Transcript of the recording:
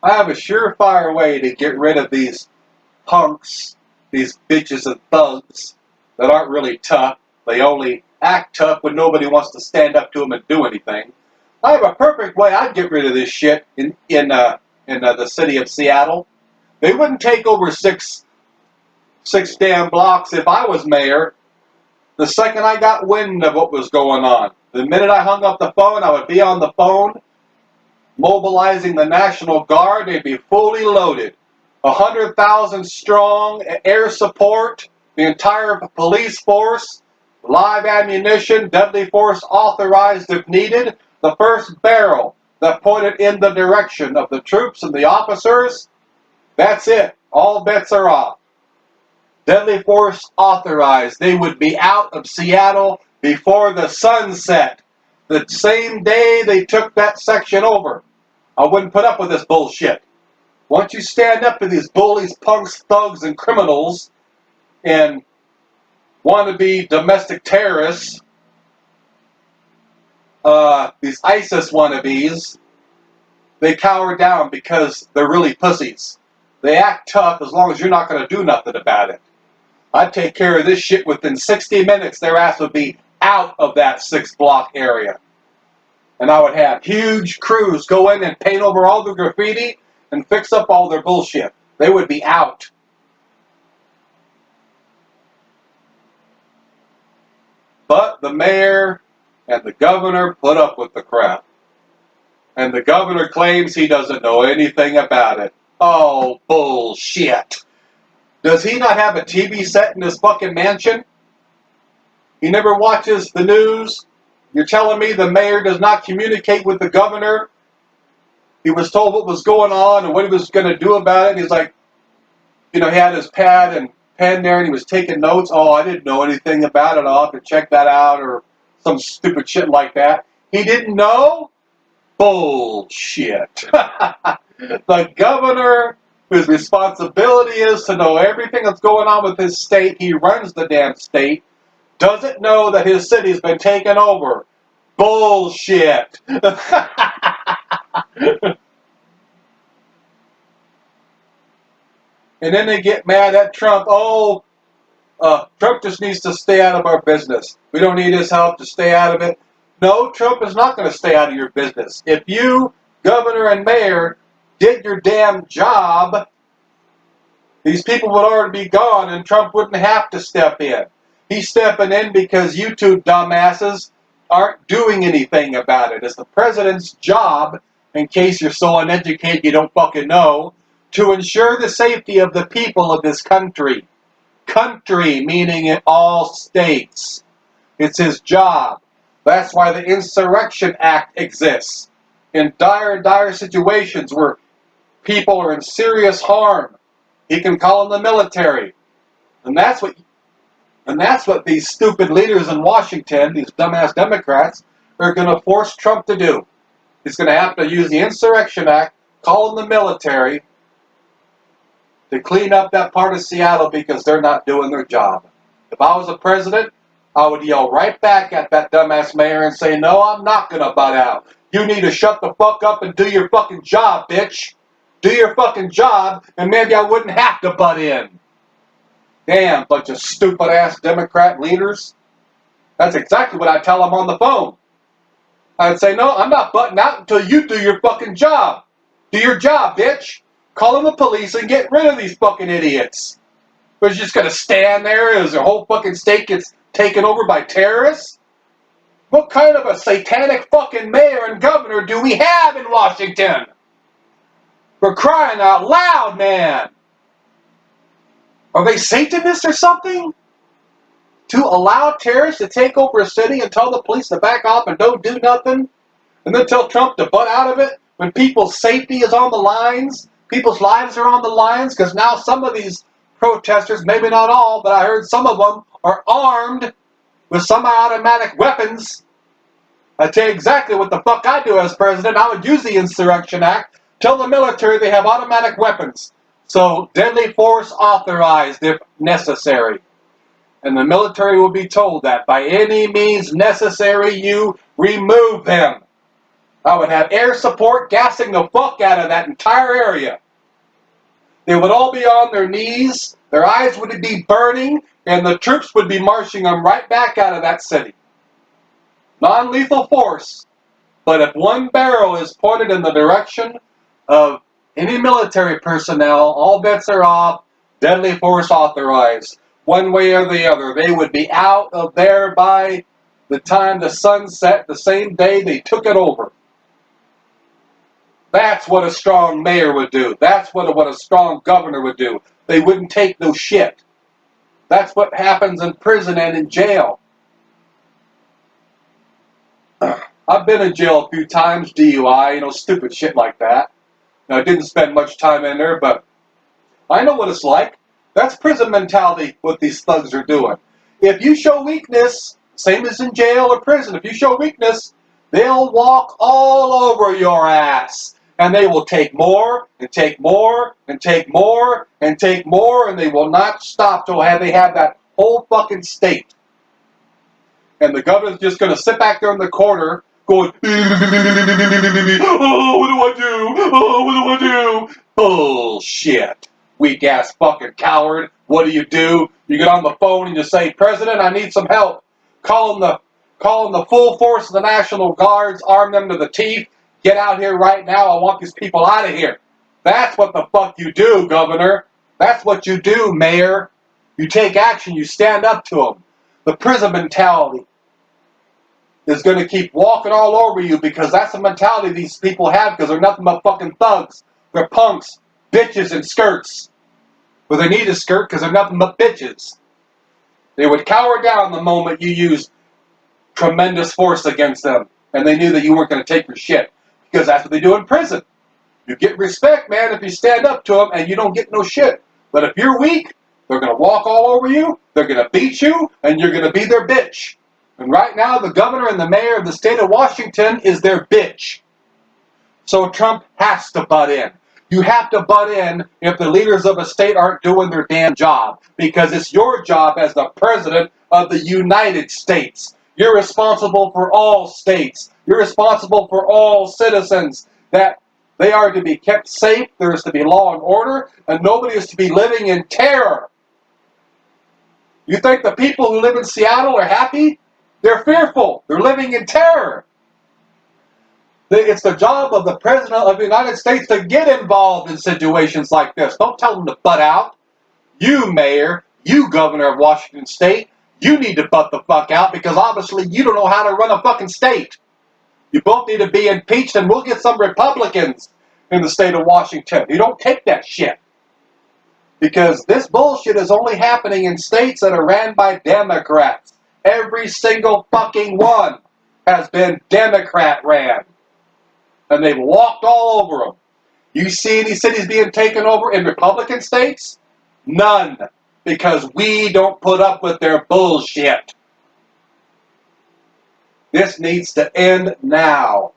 I have a surefire way to get rid of these punks, these bitches and thugs that aren't really tough. They only act tough when nobody wants to stand up to them and do anything. I have a perfect way I'd get rid of this shit in the city of Seattle. They wouldn't take over six damn blocks if I was mayor. The second I got wind of what was going on, the minute I hung up the phone, I would be on the phone, mobilizing the National Guard. They'd be fully loaded. 100,000 strong air support, the entire police force, live ammunition, deadly force authorized if needed. The first barrel that pointed in the direction of the troops and the officers, that's it. All bets are off. Deadly force authorized. They would be out of Seattle before the sun set. The same day they took that section over. I wouldn't put up with this bullshit. Once you stand up to these bullies, punks, thugs, and criminals, and wannabe domestic terrorists, these ISIS wannabes, they cower down because they're really pussies. They act tough as long as you're not going to do nothing about it. I'd take care of this shit within 60 minutes. Their ass would be out of that 6-block area. And I would have huge crews go in and paint over all the graffiti and fix up all their bullshit. They would be out. But the mayor and the governor put up with the crap. And the governor claims he doesn't know anything about it. Oh, bullshit. Does he not have a TV set in his fucking mansion? He never watches the news? You're telling me the mayor does not communicate with the governor? He was told what was going on and what he was going to do about it. He's like, he had his pad and pen there and he was taking notes. Oh, I didn't know anything about it. I'll have to check that out or some stupid shit like that. He didn't know? Bullshit. The governor, whose responsibility is to know everything that's going on with his state, he runs the damn state, doesn't know that his city's been taken over. Bullshit. And then they get mad at Trump. Oh, Trump just needs to stay out of our business. We don't need his help to stay out of it. No, Trump is not going to stay out of your business. If you, governor and mayor, did your damn job, these people would already be gone and Trump wouldn't have to step in. He's stepping in because you two dumbasses aren't doing anything about it. It's the president's job, in case you're so uneducated you don't fucking know, to ensure the safety of the people of this country. Country, meaning in all states. It's his job. That's why the Insurrection Act exists. In dire situations where people are in serious harm, he can call in the military. And that's what these stupid leaders in Washington, these dumbass Democrats, are going to force Trump to do. He's going to have to use the Insurrection Act, call in the military, to clean up that part of Seattle because they're not doing their job. If I was the president, I would yell right back at that dumbass mayor and say, no, I'm not going to butt out. You need to shut the fuck up and do your fucking job, bitch. Do your fucking job, and maybe I wouldn't have to butt in. Damn, bunch of stupid-ass Democrat leaders. That's exactly what I'd tell them on the phone. I'd say, no, I'm not butting out until you do your fucking job. Do your job, bitch. Call in the police and get rid of these fucking idiots. We're just going to stand there as the whole fucking state gets taken over by terrorists? What kind of a satanic fucking mayor and governor do we have in Washington? We're crying out loud, man. Are they Satanists or something? To allow terrorists to take over a city and tell the police to back off and don't do nothing? And then tell Trump to butt out of it when people's safety is on the lines? People's lives are on the lines because now some of these protesters, maybe not all, but I heard some of them are armed with semi-automatic weapons. I tell you exactly what the fuck I do as president. I would use the Insurrection Act, tell the military they have automatic weapons. So deadly force authorized if necessary. And the military will be told that by any means necessary you remove them. I would have air support gassing the fuck out of that entire area. They would all be on their knees, their eyes would be burning, and the troops would be marching them right back out of that city. Non-lethal force, but if one barrel is pointed in the direction of any military personnel, all bets are off, deadly force authorized. One way or the other, they would be out of there by the time the sun set the same day they took it over. That's what a strong mayor would do. That's what a strong governor would do. They wouldn't take no shit. That's what happens in prison and in jail. I've been in jail a few times, DUI, stupid shit like that. Now, I didn't spend much time in there, but I know what it's like. That's prison mentality, what these thugs are doing. If you show weakness, same as in jail or prison, if you show weakness, they'll walk all over your ass. And they will take more, and take more, and take more, and take more, and they will not stop till they have that whole fucking state. And the governor's just going to sit back there in the corner going, oh, what do I do? Oh, what do I do? Bullshit. Weak ass fucking coward. What do? You get on the phone and you say, President, I need some help. Call in the full force of the National Guards, arm them to the teeth. Get out here right now. I want these people out of here. That's what the fuck you do, Governor. That's what you do, Mayor. You take action. You stand up to them. The prison mentality is going to keep walking all over you because that's the mentality these people have because they're nothing but fucking thugs. They're punks, bitches, and skirts. But they need a skirt because they're nothing but bitches. They would cower down the moment you used tremendous force against them and they knew that you weren't going to take your shit because that's what they do in prison. You get respect, man, if you stand up to them and you don't get no shit. But if you're weak, they're going to walk all over you, they're going to beat you, and you're going to be their bitch. And right now, the governor and the mayor of the state of Washington is their bitch. So Trump has to butt in. You have to butt in if the leaders of a state aren't doing their damn job. Because it's your job as the president of the United States. You're responsible for all states. You're responsible for all citizens. That they are to be kept safe, there is to be law and order, and nobody is to be living in terror. You think the people who live in Seattle are happy? They're fearful. They're living in terror. It's the job of the President of the United States to get involved in situations like this. Don't tell them to butt out. You, Mayor, you, Governor of Washington State, you need to butt the fuck out because obviously you don't know how to run a fucking state. You both need to be impeached and we'll get some Republicans in the state of Washington. You don't take that shit. Because this bullshit is only happening in states that are ran by Democrats. Every single fucking one has been Democrat ran. And they've walked all over them. You see any cities being taken over in Republican states? None. Because we don't put up with their bullshit. This needs to end now.